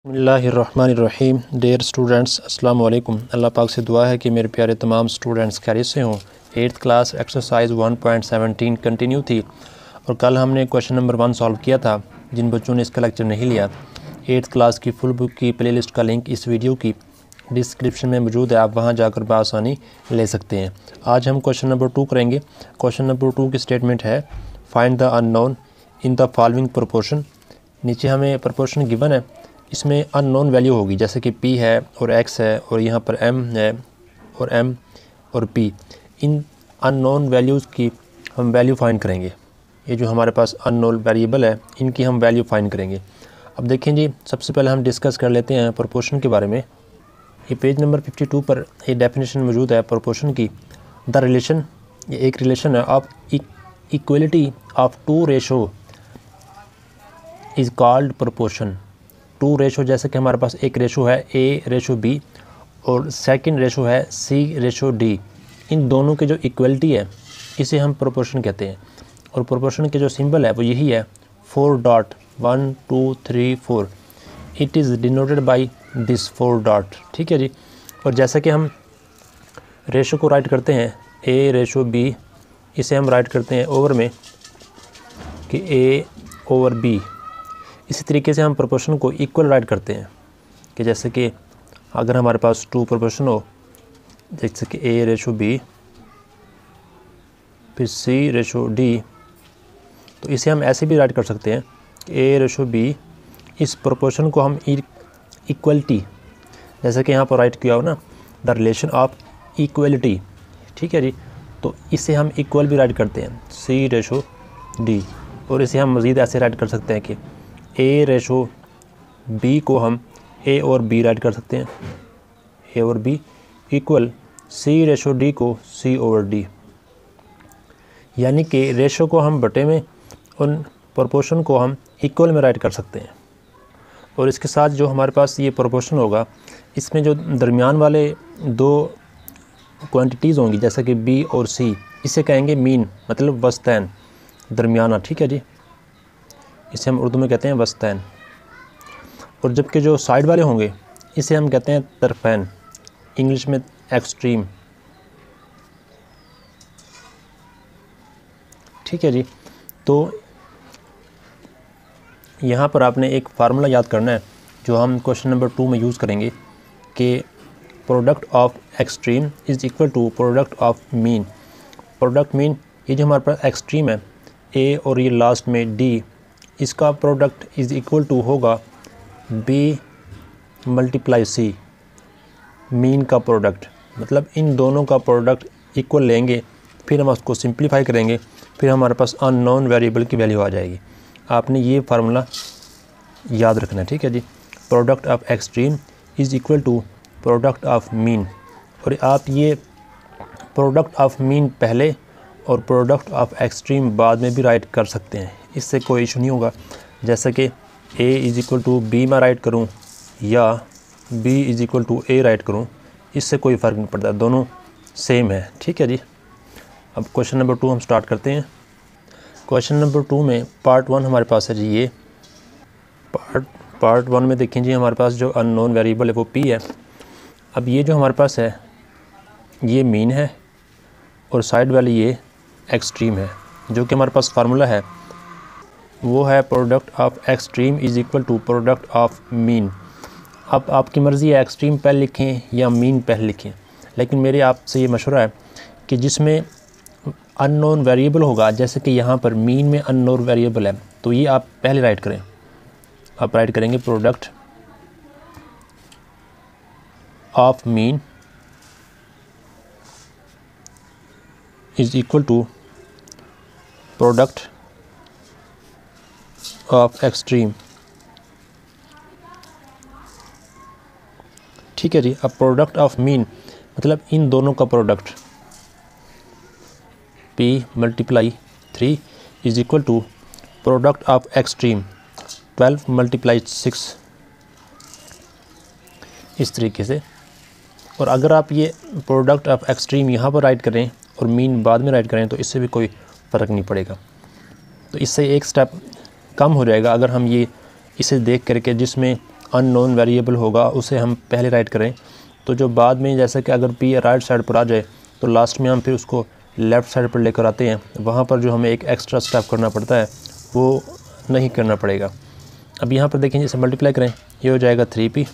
बिस्मिल्लाहिर्रहमानिर्रहीम। Dear students, अस्सलाम वालेकुम। अल्लाह पाक से दुआ है कि मेरे प्यारे तमाम स्टूडेंट्स खैरियत से हों। 8th क्लास एक्सरसाइज 1.17 कंटिन्यू थी और कल हमने क्वेश्चन नंबर 1 सॉल्व किया था। जिन बच्चों ने इसका लेक्चर नहीं लिया, 8th क्लास की फुल बुक की प्लेलिस्ट का लिंक इस वीडियो की डिस्क्रिप्शन में मौजूद है, आप वहां जाकर बआसानी ले सकते हैं। आज हम क्वेश्चन नंबर 2 करेंगे। क्वेश्चन नंबर 2 की स्टेटमेंट है, find the unknown in the following proportion. नीचे हमें प्रोपोर्शन गिवन है, इसमें अननोन वैल्यू होगी, जैसे कि P है और X है और यहाँ पर M है और M और P। इन अननोन वैल्यूज़ की हम वैल्यू फाइंड करेंगे। ये जो हमारे पास अननोन वेरिएबल है, इनकी हम वैल्यू फाइंड करेंगे। अब देखें जी, सबसे पहले हम डिस्कस कर लेते हैं प्रोपोर्शन के बारे में। ये पेज नंबर 52 पर ये डेफिनेशन मौजूद है प्रोपोर्शन की। द रिलेशन, ये एक रिलेशन है of equality of to ratio is called proportion. To ratio, जैसे कि हमारे पास एक रेशो है A रेशो B और सेकंड रेशो है C रेशो D। इन दोनों के जो इक्वलिटी है, इसे हम प्रोपोर्शन कहते हैं। और प्रोपोर्शन के जो सिंबल है वो यही है, 4 dot 1 2 3 4। It is denoted by this 4 dot. ठीक है जी। और जैसे कि हम रेशो को राइट करते हैं A रेशो B, इसे हम राइट करते हैं ओवर में कि A ओवर B। इसी तरीके से हम प्रोपोर्शन को इक्वल राइट करते हैं कि जैसे कि अगर हमारे पास 2 प्रोपोर्शन हो, जैसे कि A रेशो B फिर C रेशो D, तो इसे हम ऐसे भी राइट कर सकते हैं कि A रेशो B। इस प्रोपोर्शन को हम इक्वलिटी, जैसे कि यहाँ पर राइट किया हो ना, द रिलेशन ऑफ इक्वलिटी। ठीक है जी। तो इसे हम इक्वल भी राइट करते हैं, C रेशो D। और इसे हम मज़ीद ऐसे राइट कर सकते हैं कि A रेशो B को हम A और B राइट कर सकते हैं, A और B equal C ratio D को C ओवर D। यानी कि रेशो को हम बटे में, उन प्रोपोर्शन को हम इक्वल में राइट कर सकते हैं। और इसके साथ जो हमारे पास ये प्रोपोर्शन होगा, इसमें जो दरमियान वाले दो क्वांटिटीज़ होंगी, जैसे कि B और C, इसे कहेंगे मीन, मतलब वस्तैन, दरमियाना। ठीक है जी। इसे हम उर्दू में कहते हैं वस्तैन। और जबकि जो साइड वाले होंगे, इसे हम कहते हैं तरफैन, इंग्लिश में एक्सट्रीम। ठीक है जी। तो यहाँ पर आपने एक फार्मूला याद करना है जो हम क्वेश्चन नंबर 2 में यूज़ करेंगे कि product of extreme is equal to product of mean. Product mean, ये जो हमारे पास एक्सट्रीम है A और ये लास्ट में D, इसका प्रोडक्ट इज़ इक्वल टू होगा B मल्टीप्लाई C, मीन का प्रोडक्ट। मतलब इन दोनों का प्रोडक्ट इक्वल लेंगे, फिर हम उसको सिंप्लीफाई करेंगे, फिर हमारे पास अननोन वेरिएबल की वैल्यू आ जाएगी। आपने ये फार्मूला याद रखना है। ठीक है जी। Product of extreme is equal to product of mean. और आप ये प्रोडक्ट ऑफ मीन पहले और प्रोडक्ट ऑफ एक्सट्रीम बाद में भी राइट कर सकते हैं, इससे कोई इशू नहीं होगा। जैसे कि A is equal to B मैं राइट करूं या B is equal to A write करूं, इससे कोई फ़र्क नहीं पड़ता, दोनों सेम है। ठीक है जी। अब क्वेश्चन नंबर 2 हम स्टार्ट करते हैं। क्वेश्चन नंबर 2 में पार्ट 1 हमारे पास है जी। ये पार्ट 1 में देखें जी, हमारे पास जो अननोन वेरिएबल है वो P है। अब ये जो हमारे पास है, ये मीन है और साइड वाली ये एक्सट्रीम है। जो कि हमारे पास फार्मूला है वो है product of extreme is equal to product of mean. अब आपकी मर्ज़ी है एक्सट्रीम पहले लिखें या मीन पहले लिखें, लेकिन मेरे आपसे ये मशवरा है कि जिसमें अननोन वेरिएबल होगा, जैसे कि यहाँ पर मीन में अननोन वेरिएबल है, तो ये आप पहले राइट करें। आप राइट करेंगे product of mean is equal to product of extreme. ठीक है जी। अब प्रोडक्ट ऑफ मीन मतलब इन दोनों का product, P multiply 3 is equal to product of extreme 12 multiply 6, इस तरीके से। और अगर आप ये प्रोडक्ट ऑफ एक्सट्रीम यहाँ पर राइट करें और मीन बाद में राइट करें, तो इससे भी कोई फ़र्क नहीं पड़ेगा। तो इससे एक स्टेप कम हो जाएगा अगर हम ये इसे देख करके जिसमें अननोन वेरिएबल होगा उसे हम पहले राइट करें, तो जो बाद में जैसे कि अगर p राइट साइड पर आ जाए तो लास्ट में हम फिर उसको लेफ़्ट साइड पर लेकर आते हैं, वहाँ पर जो हमें एक एक्स्ट्रा स्टेप करना पड़ता है वो नहीं करना पड़ेगा। अब यहाँ पर देखें, इसे मल्टीप्लाई करें, ये हो जाएगा 3p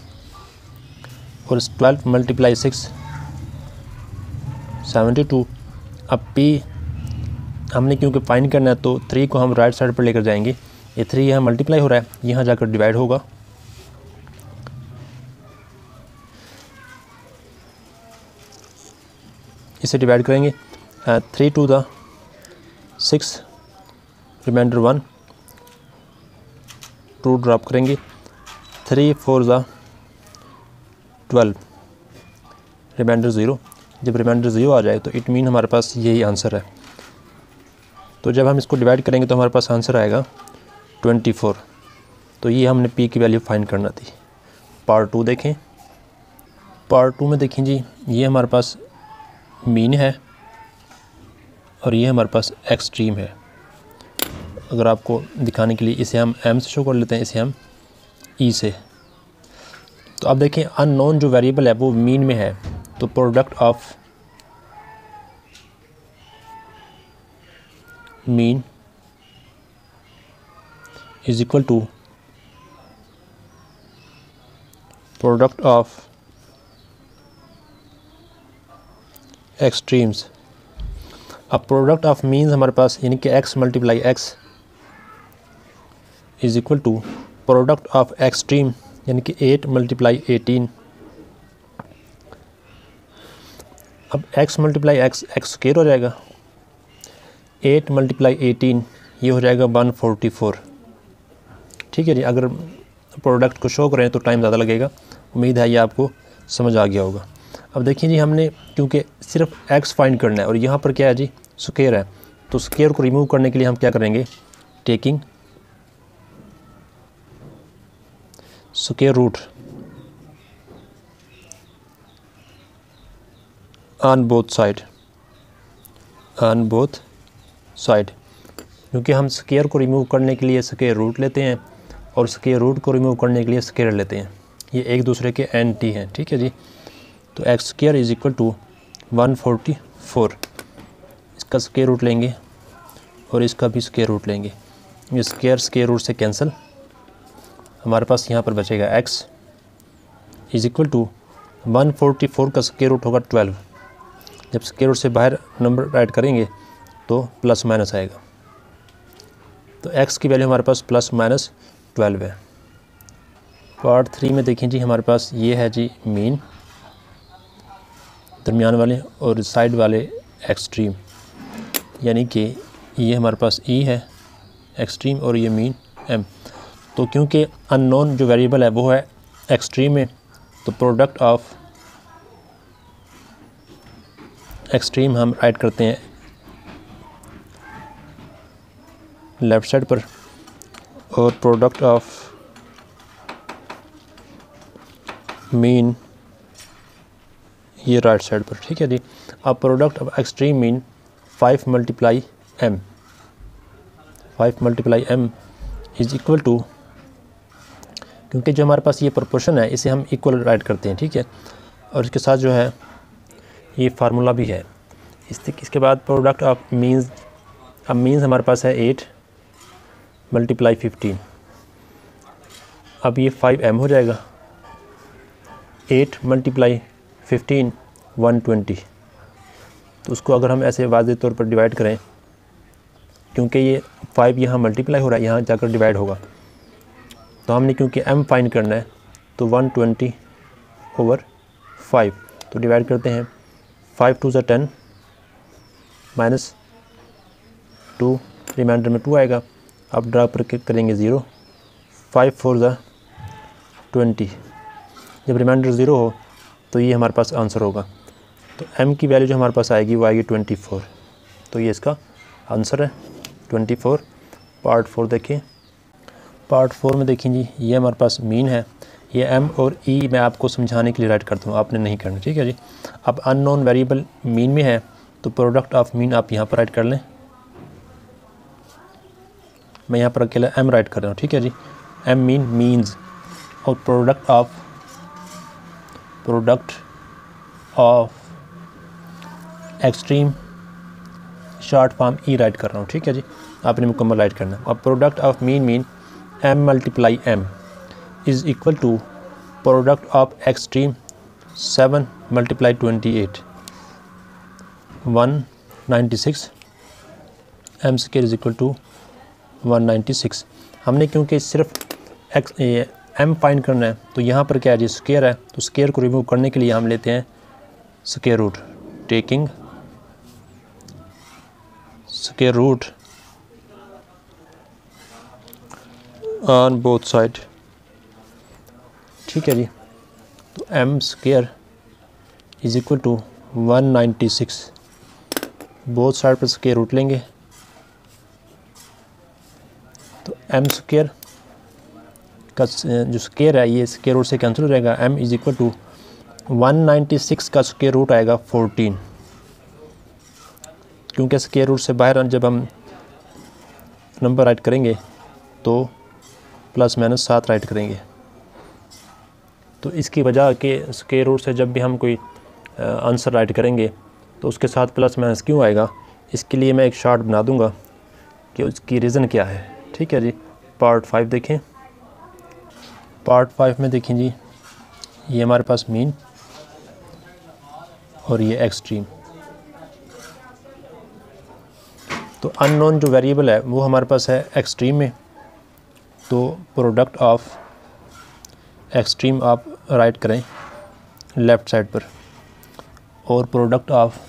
और 12 मल्टीप्लाई 6 72। अब p हमने क्योंकि फाइंड करना है तो 3 को हम राइट साइड पर लेकर जाएंगे, ये 3 यहाँ मल्टीप्लाई हो रहा है, यहाँ जाकर डिवाइड होगा। इसे डिवाइड करेंगे, 3 टू द 6 रिमाइंडर 1, 2 ड्रॉप करेंगे, 3 4 द 12 रिमाइंडर 0। जब रिमाइंडर 0 आ जाए तो इट मीन हमारे पास यही आंसर है। तो जब हम इसको डिवाइड करेंगे तो हमारे पास आंसर आएगा 24। तो ये हमने p की वैल्यू फाइंड करना थी। पार्ट 2 देखें। पार्ट 2 में देखें जी, ये हमारे पास मीन है और ये हमारे पास एक्सट्रीम है। अगर आपको दिखाने के लिए इसे हम m से शो कर लेते हैं, इसे हम e से। तो अब देखें, अननोन जो वेरिएबल है वो मीन में है, तो product of mean is equal to product of extremes. अब प्रोडक्ट ऑफ मीन्स हमारे पास यानी कि x multiply x is equal to product of extreme यानी कि 8 मल्टीप्लाई 18। अब x मल्टीप्लाई x स्क्वायर हो जाएगा, 8 मल्टीप्लाई 18 ये हो जाएगा 144। ठीक है जी। अगर प्रोडक्ट को शो करें तो टाइम ज़्यादा लगेगा, उम्मीद है ये आपको समझ आ गया होगा। अब देखिए जी, हमने क्योंकि सिर्फ x फाइंड करना है और यहाँ पर क्या है जी, स्क्वायर है, तो स्क्वायर को रिमूव करने के लिए हम क्या करेंगे, taking square root on both side, on both side. क्योंकि हम स्क्वायर को रिमूव करने के लिए स्क्वायर रूट लेते हैं और स्क्वायर रूट को रिमूव करने के लिए स्क्वायर लेते हैं, ये एक दूसरे के एंटी हैं। ठीक है जी। तो x square is equal to 144। इसका स्क्वायर रूट लेंगे और इसका भी स्क्वायर रूट लेंगे, ये स्क्वायर रूट से कैंसिल, हमारे पास यहाँ पर बचेगा x इज इक्वल टू 144 का स्क्वायर रूट होगा 12। जब स्क्वायर रूट से बाहर नंबर राइट करेंगे तो प्लस माइनस आएगा, तो x की वैल्यू हमारे पास प्लस माइनस 12 है। पार्ट 3 में देखें जी, हमारे पास ये है जी मीन दरमियान वाले और साइड वाले एक्सट्रीम, यानी कि ये हमारे पास e है एक्सट्रीम और ये मीन m। तो क्योंकि अननोन जो वेरिएबल है वो है एक्सट्रीम में, तो प्रोडक्ट ऑफ एक्सट्रीम हम राइट करते हैं लेफ़्ट साइड पर और प्रोडक्ट ऑफ मीन ये राइट साइड पर। ठीक है जी। अब product of extreme mean 5 multiply m, 5 multiply m is equal to, क्योंकि जो हमारे पास ये प्रोपोर्शन है इसे हम इक्वल राइट करते हैं। ठीक है। और इसके साथ जो है ये फार्मूला भी है। इसके बाद प्रोडक्ट ऑफ मीन्स, अब मीन्स हमारे पास है 8 मल्टीप्लाई 15। अब ये 5m हो जाएगा, 8 मल्टीप्लाई 15 120। तो उसको अगर हम ऐसे वाज़ेह तौर पर डिवाइड करें, क्योंकि ये 5 यहाँ मल्टीप्लाई हो रहा है, यहाँ जाकर डिवाइड होगा, तो हमने क्योंकि m फाइंड करना है तो 120 ओवर 5, तो डिवाइड करते हैं, 5 2 10 माइनस 2 रिमाइंडर में 2 आएगा। अब ड्रॉप करेंगे 0, 5 4 20। जब रिमाइंडर 0 हो तो ये हमारे पास आंसर होगा। तो m की वैल्यू जो हमारे पास आएगी वो आएगी 24। तो ये इसका आंसर है 24। पार्ट 4 देखें। पार्ट 4 में देखें जी, ये हमारे पास मीन है, ये m और e मैं आपको समझाने के लिए राइट करता हूँ, आपने नहीं करना। ठीक है जी। अब अननोन वेरिएबल मीन में है तो प्रोडक्ट ऑफ मीन आप यहाँ पर राइट कर लें, मैं यहाँ पर अकेला m राइट कर रहा हूँ। ठीक है जी। m मीन मीन्स और product of extreme short form E right कर रहा हूँ, ठीक है जी, आपने मुकम्मल राइट करना है। अब product of mean m multiply m is equal to product of extreme 7 multiply 28 196 m square is equal to 196। हमने क्योंकि सिर्फ m फाइंड करना है तो यहाँ पर क्या है जी, स्क्वायर है, तो स्क्वायर को रिमूव करने के लिए हम लेते हैं square root, taking square root on both side, ठीक है जी। तो m square is equal to 196, both side पर स्क्वायर रूट लेंगे तो m स्क्वायर का जो स्क्वायर है ये स्क्वायर रूट से कैंसिल हो जाएगा। m इज इक्वल टू 196 का स्क्वायर रूट आएगा 14, क्योंकि स्क्वायर रूट से बाहर जब हम नंबर राइट करेंगे तो प्लस माइनस 7 राइट करेंगे। तो इसकी वजह कि स्क्वायर रूट से जब भी हम कोई आंसर राइट करेंगे तो उसके साथ प्लस माइनस क्यों आएगा, इसके लिए मैं एक शार्ट बना दूंगा कि उसकी रीज़न क्या है, ठीक है जी। पार्ट 5 देखें। पार्ट 5 में देखें जी, ये हमारे पास मीन और ये एक्सट्रीम। तो अननोन जो वेरिएबल है वो हमारे पास है एक्सट्रीम में, तो प्रोडक्ट ऑफ एक्सट्रीम आप राइट करें लेफ़्ट साइड पर और प्रोडक्ट ऑफ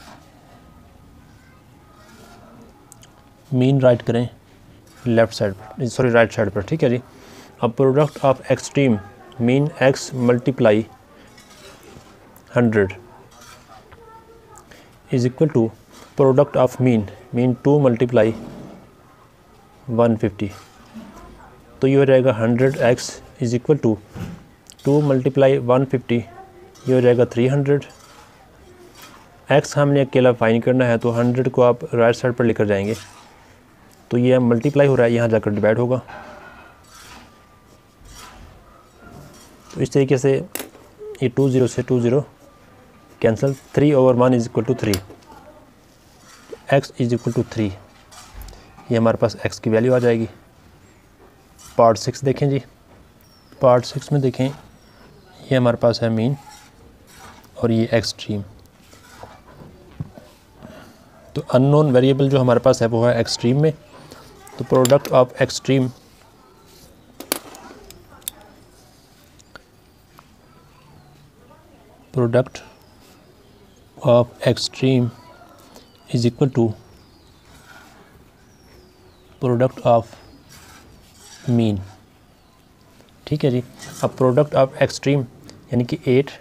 मीन राइट करें लेफ़्ट साइड पर, सॉरी राइट साइड पर, ठीक है जी। अब product of extreme mean x multiply 100 is equal to product of mean 2 multiply 150। तो ये हो जाएगा 100x is equal to 2 multiply 150, ये हो जाएगा 300। x हमने अकेला फाइन करना है तो 100 को आप राइट साइड पर लेकर जाएंगे तो ये मल्टीप्लाई हो रहा है, यहाँ जाकर डिवाइड होगा। तो इस तरीके से ये 2 0 से 2 0 cancel, 3/1 is equal to 3, x is equal to 3, ये हमारे पास x की वैल्यू आ जाएगी। पार्ट 6 देखें जी। पार्ट 6 में देखें, ये हमारे पास है मीन और ये एक्सट्रीम। तो अननोन वेरिएबल जो हमारे पास है वो है एक्सट्रीम में, तो product of extreme is equal to product of mean, ठीक है जी। अब प्रोडक्ट ऑफ एक्सट्रीम यानी कि 8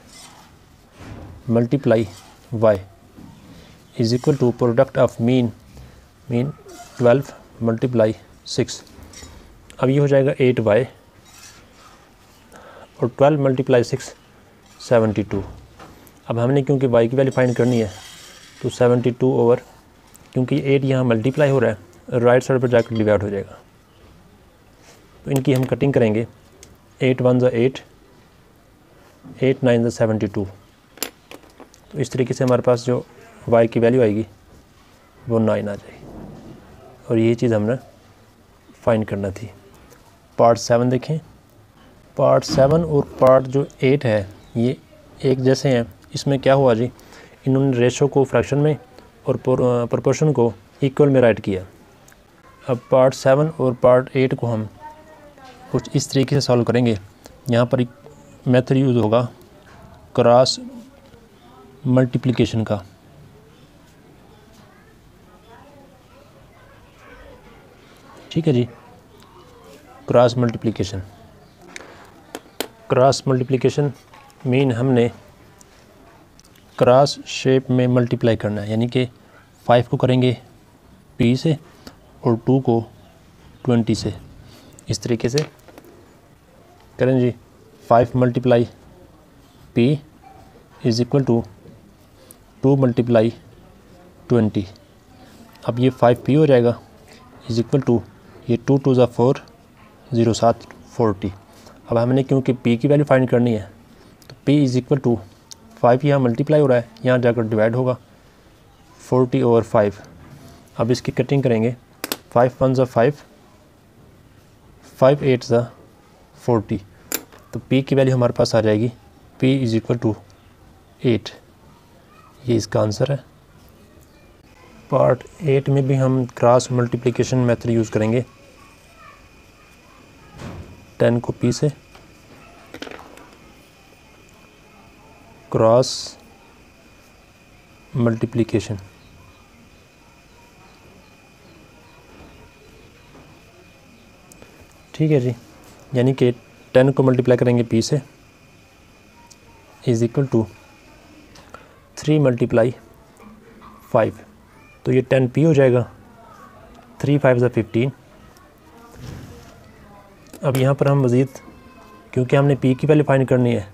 multiply y is equal to product of mean 12 multiply 6। अब ये हो जाएगा 8y और 12 मल्टीप्लाई 6 72। अब हमने क्योंकि y की वैल्यू फाइंड करनी है तो 72 ओवर, क्योंकि 8 यहाँ मल्टीप्लाई हो रहा है राइट साइड पर जाकर डिवाइड हो जाएगा, तो इनकी हम कटिंग करेंगे। 8 1 ज़ा 8, 8 9 ज़ा 72। तो इस तरीके से हमारे पास जो y की वैल्यू आएगी वो 9 आ जाएगी, और यही चीज़ हमने फाइंड करना थी। पार्ट 7 देखें। पार्ट 7 और पार्ट जो 8 है ये एक जैसे हैं। इसमें क्या हुआ जी, इन्होंने रेशो को फ्रैक्शन में और प्रोपोर्शन को इक्वल में राइट किया। अब पार्ट 7 और पार्ट 8 को हम कुछ इस तरीके से सॉल्व करेंगे। यहाँ पर एक मेथड यूज़ होगा क्रॉस मल्टीप्लिकेशन का। ठीक है जी, cross multiplication. Cross multiplication mean हमने क्रॉस शेप में मल्टीप्लाई करना है, यानी कि 5 को करेंगे p से और 2 को 20 से। इस तरीके से करें जी। 5 multiply p is equal to 2 multiply 20। अब ये 5p हो जाएगा इज़ इक्वल टू ये 2 2 ज़ा 4 0 7 40। अब हमने क्योंकि p की वैल्यू फाइंड करनी है तो p इज़ इक्वल टू 5 यहाँ मल्टीप्लाई हो रहा है, यहाँ जाकर डिवाइड होगा 40/5। अब इसकी कटिंग करेंगे, 5 1 5, 5 8 40, तो p की वैल्यू हमारे पास आ जाएगी p इज़ इक्वल टू 8। ये इसका आंसर है। पार्ट 8 में भी हम क्रॉस मल्टीप्लिकेशन मेथड यूज़ करेंगे। 10 को p से क्रॉस मल्टीप्लिकेशन, ठीक है जी, यानी कि 10 को मल्टीप्लाई करेंगे p से इज़ इक्वल टू 3 × 5, तो ये 10p हो जाएगा। 3 5 15। अब यहाँ पर हम मज़ीद क्योंकि हमने p की वैल्यू फाइंड करनी है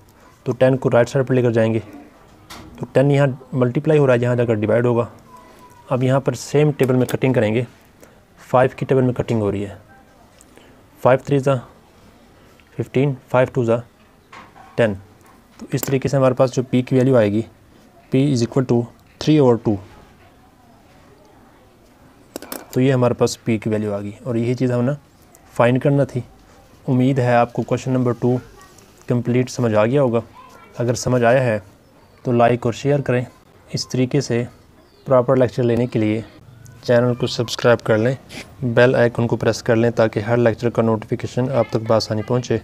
तो 10 को राइट साइड पर लेकर जाएंगे, तो 10 यहाँ मल्टीप्लाई हो रहा है, यहाँ जाकर डिवाइड होगा। अब यहाँ पर सेम टेबल में कटिंग करेंगे, 5 की टेबल में कटिंग हो रही है, 5 3 15, 5 2 10। तो इस तरीके से हमारे पास जो p की वैल्यू आएगी p इज़ इक्वल टू 3/2। तो ये हमारे पास p की वैल्यू आ गई और यही चीज़ हमें फाइंड करना थी। उम्मीद है आपको क्वेश्चन नंबर 2 कंप्लीट समझ आ गया होगा। अगर समझ आया है तो लाइक और शेयर करें। इस तरीके से प्रॉपर लेक्चर लेने के लिए चैनल को सब्सक्राइब कर लें, बेल आइकन को प्रेस कर लें ताकि हर लेक्चर का नोटिफिकेशन आप तक बआसानी पहुँचे।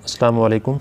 अस्सलाम वालेकुम।